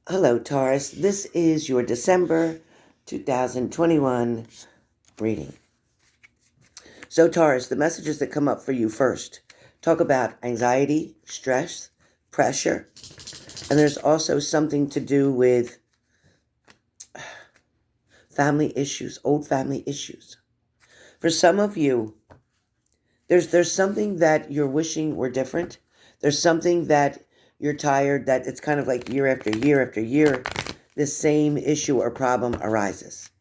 Hello, Taurus. This is your December 2021 reading. So, Taurus, the messages that come up for you first talk about anxiety, stress, pressure, and there's also something to do with family issues, old family issues. For some of you, there's something that you're wishing were different. There's something that you're tired, that it's kind of like year after year after year, this same issue or problem arises.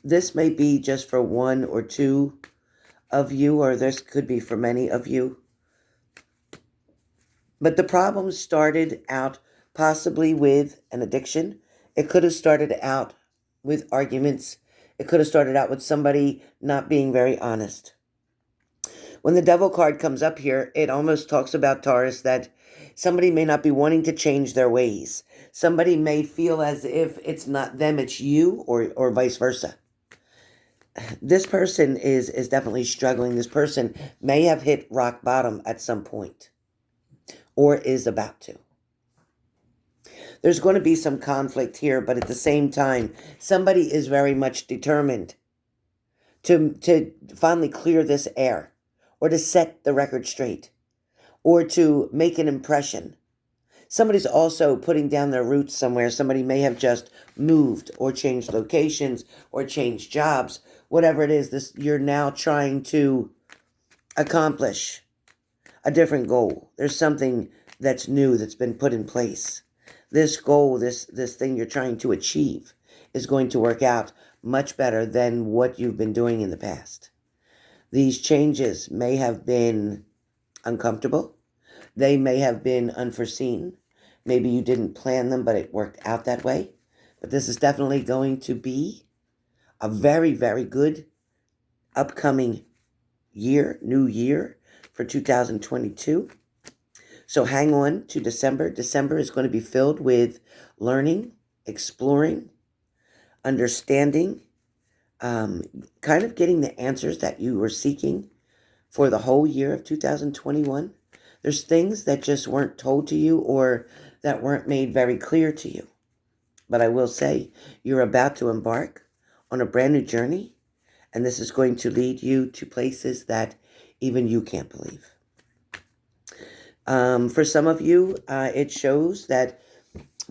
This may be just for one or two of you, or this could be for many of you. But the problem started out possibly with an addiction. It could have started out with arguments. It could have started out with somebody not being very honest. When the devil card comes up here, it almost talks about, Taurus, that somebody may not be wanting to change their ways. Somebody may feel as if it's not them, it's you, or vice versa. This person is definitely struggling. This person may have hit rock bottom at some point or is about to. There's going to be some conflict here, but at the same time, somebody is very much determined to finally clear this air, or to set the record straight, or to make an impression. Somebody's also putting down their roots somewhere. Somebody may have just moved or changed locations or changed jobs. Whatever it is, you're now trying to accomplish a different goal. There's something that's new that's been put in place. This goal, this thing you're trying to achieve, is going to work out much better than what you've been doing in the past. These changes may have been uncomfortable. They may have been unforeseen. Maybe you didn't plan them, but it worked out that way. But this is definitely going to be a very, very good upcoming year, new year for 2022. So hang on to December. December is going to be filled with learning, exploring, understanding, kind of getting the answers that you were seeking for the whole year of 2021. There's things that just weren't told to you or that weren't made very clear to you. But I will say, you're about to embark on a brand new journey, and this is going to lead you to places that even you can't believe. For some of you, it shows that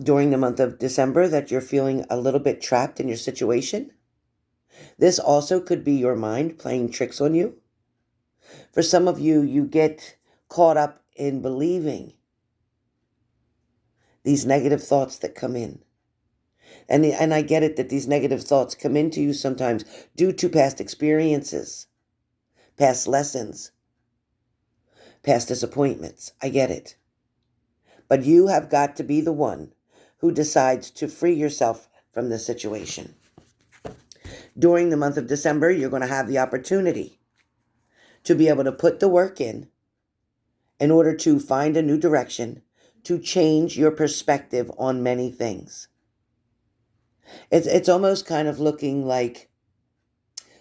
during the month of December that you're feeling a little bit trapped in your situation. This also could be your mind playing tricks on you. For some of you, you get caught up in believing these negative thoughts that come in. And I get it that these negative thoughts come into you sometimes due to past experiences, past lessons, past disappointments. I get it. But you have got to be the one who decides to free yourself from this situation. During the month of December, you're going to have the opportunity to be able to put the work in order to find a new direction, to change your perspective on many things. It's almost kind of looking like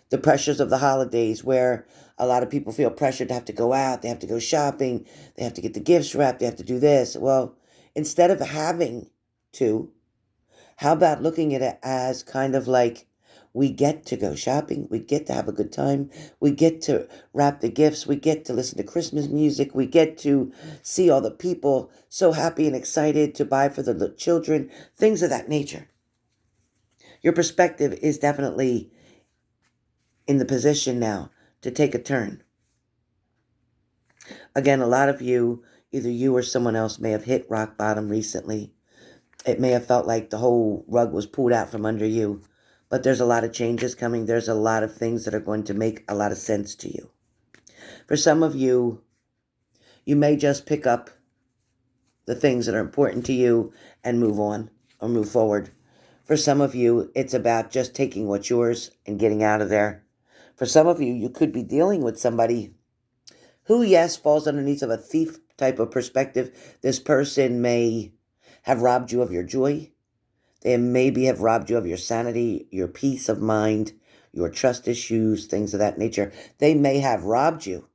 the pressures of the holidays, where a lot of people feel pressured to have to go out, they have to go shopping, they have to get the gifts wrapped, they have to do this. Well, instead of having to, how about looking at it as kind of like, we get to go shopping, we get to have a good time, we get to wrap the gifts, we get to listen to Christmas music, we get to see all the people so happy and excited to buy for the children, things of that nature. Your perspective is definitely in the position now to take a turn. Again, a lot of you, either you or someone else, may have hit rock bottom recently. It may have felt like the whole rug was pulled out from under you. But there's a lot of changes coming. There's a lot of things that are going to make a lot of sense to you. For some of you, you may just pick up the things that are important to you and move on or move forward. For some of you, it's about just taking what's yours and getting out of there. For some of you, you could be dealing with somebody who, yes, falls underneath of a thief type of perspective. This person may have robbed you of your joy. They maybe have robbed you of your sanity, your peace of mind, your trust issues, things of that nature. They may have robbed you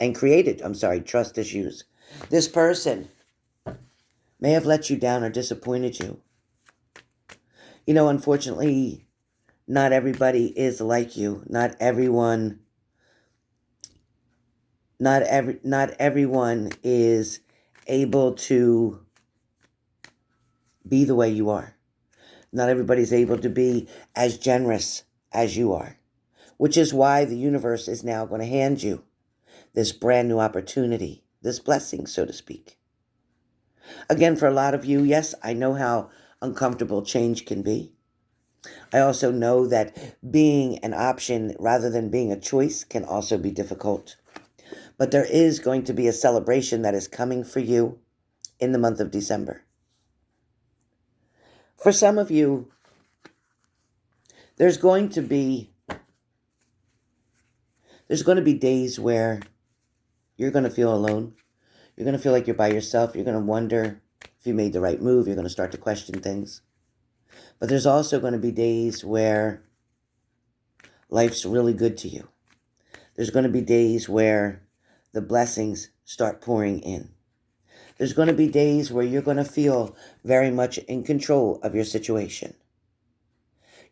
and created, trust issues. This person may have let you down or disappointed you. You know, unfortunately, not everybody is like you. Not everyone is able to be the way you are. Not everybody's able to be as generous as you are, which is why the universe is now going to hand you this brand new opportunity, this blessing, so to speak. Again, for a lot of you, yes, I know how uncomfortable change can be. I also know that being an option rather than being a choice can also be difficult. But there is going to be a celebration that is coming for you in the month of December. For some of you, there's going to be days where you're going to feel alone. You're going to feel like you're by yourself. You're going to wonder if you made the right move. You're going to start to question things. But there's also going to be days where life's really good to you. There's going to be days where the blessings start pouring in. There's going to be days where you're going to feel very much in control of your situation.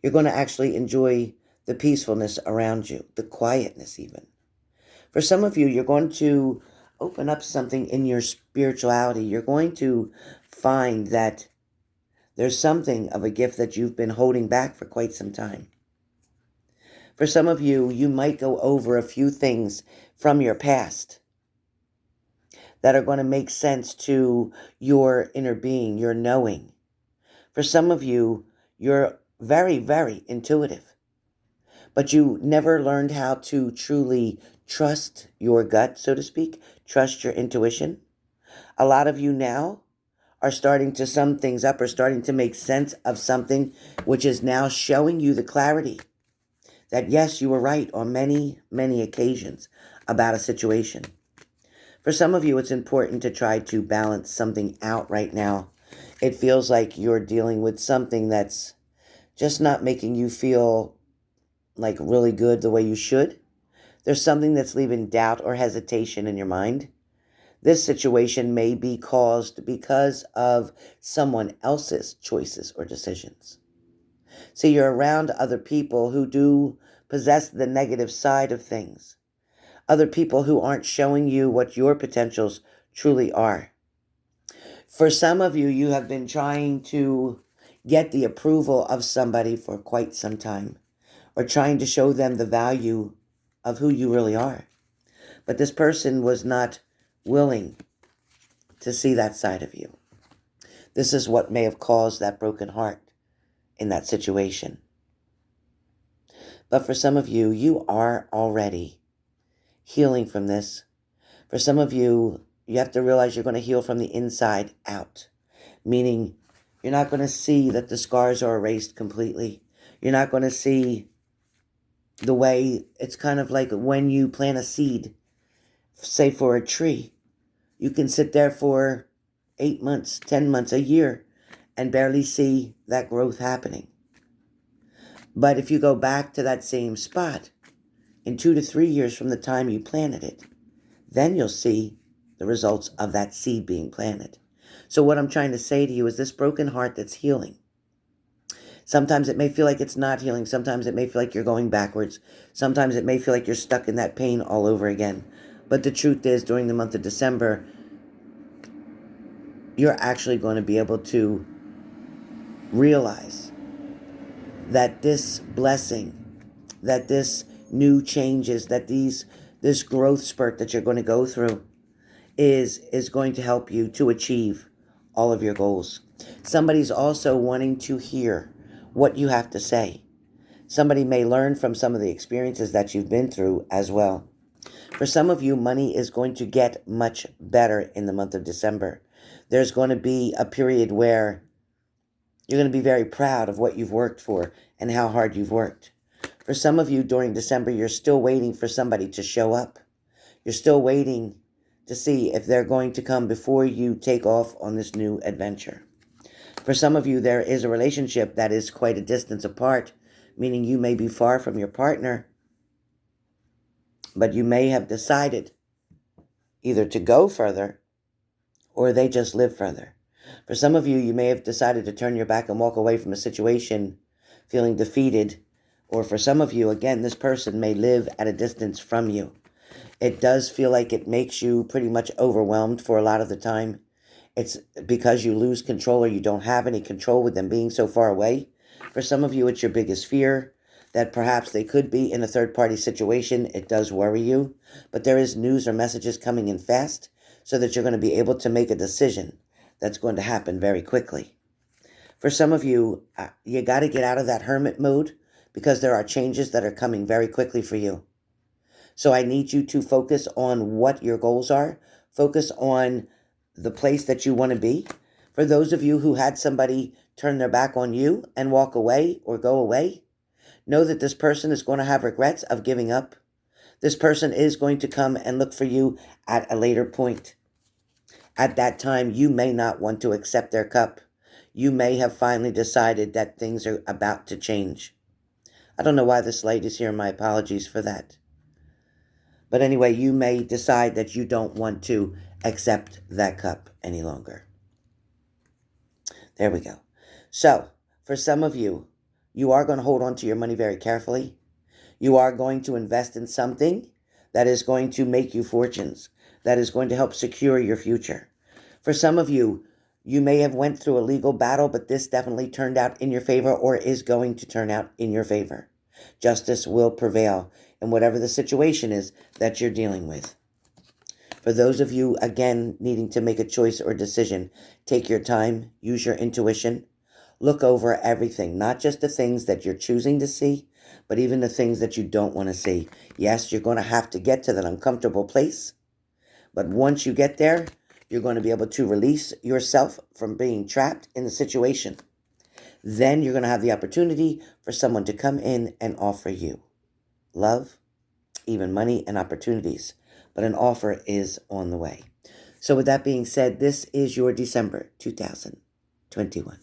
You're going to actually enjoy the peacefulness around you, the quietness even. For some of you, you're going to open up something in your spirituality. You're going to find that there's something of a gift that you've been holding back for quite some time. For some of you, you might go over a few things from your past that are going to make sense to your inner being, your knowing. For some of you, you're very, very intuitive, but you never learned how to truly trust your gut, so to speak, trust your intuition. A lot of you now are starting to sum things up or starting to make sense of something, which is now showing you the clarity that yes, you were right on many, many occasions about a situation. For some of you, it's important to try to balance something out right now. It feels like you're dealing with something that's just not making you feel like really good the way you should. There's something that's leaving doubt or hesitation in your mind. This situation may be caused because of someone else's choices or decisions. See, you're around other people who do possess the negative side of things. Other people who aren't showing you what your potentials truly are. For some of you, you have been trying to get the approval of somebody for quite some time, or trying to show them the value of who you really are. But this person was not willing to see that side of you. This is what may have caused that broken heart in that situation. But for some of you, you are already healing from this. For some of you, you have to realize you're going to heal from the inside out, meaning you're not going to see that the scars are erased completely. You're not going to see the way it's kind of like when you plant a seed, say for a tree. You can sit there for 8 months, 10 months, a year, and barely see that growth happening. But if you go back to that same spot in 2 to 3 years from the time you planted it, then you'll see the results of that seed being planted. So what I'm trying to say to you is this broken heart that's healing. Sometimes it may feel like it's not healing. Sometimes it may feel like you're going backwards. Sometimes it may feel like you're stuck in that pain all over again. But the truth is, during the month of December, you're actually going to be able to realize that this blessing, that this new changes, that this growth spurt that you're going to go through is going to help you to achieve all of your goals. Somebody's also wanting to hear what you have to say. Somebody may learn from some of the experiences that you've been through as well. For some of you, money is going to get much better in the month of December. There's going to be a period where you're going to be very proud of what you've worked for and how hard you've worked. For some of you, during December, you're still waiting for somebody to show up. You're still waiting to see if they're going to come before you take off on this new adventure. For some of you, there is a relationship that is quite a distance apart, meaning you may be far from your partner, but you may have decided either to go further or they just live further. For some of you, you may have decided to turn your back and walk away from a situation feeling defeated. Or for some of you, again, this person may live at a distance from you. It does feel like it makes you pretty much overwhelmed for a lot of the time. It's because you lose control or you don't have any control with them being so far away. For some of you, it's your biggest fear that perhaps they could be in a third-party situation. It does worry you, but there is news or messages coming in fast so that you're going to be able to make a decision that's going to happen very quickly. For some of you, you got to get out of that hermit mode because there are changes that are coming very quickly for you. So I need you to focus on what your goals are. Focus on the place that you want to be. For those of you who had somebody turn their back on you and walk away or go away, know that this person is going to have regrets of giving up. This person is going to come and look for you at a later point. At that time, you may not want to accept their cup. You may have finally decided that things are about to change. I don't know why this light is here. My apologies for that. But anyway, you may decide that you don't want to accept that cup any longer. There we go. So, for some of you, you are going to hold on to your money very carefully. You are going to invest in something that is going to make you fortunes, that is going to help secure your future. For some of you, you may have went through a legal battle, but this definitely turned out in your favor or is going to turn out in your favor. Justice will prevail in whatever the situation is that you're dealing with. For those of you, again, needing to make a choice or decision, take your time, use your intuition, look over everything, not just the things that you're choosing to see, but even the things that you don't want to see. Yes, you're going to have to get to that uncomfortable place, but once you get there, you're going to be able to release yourself from being trapped in the situation. Then you're going to have the opportunity for someone to come in and offer you love, even money and opportunities. But an offer is on the way. So with that being said, this is your December 2021.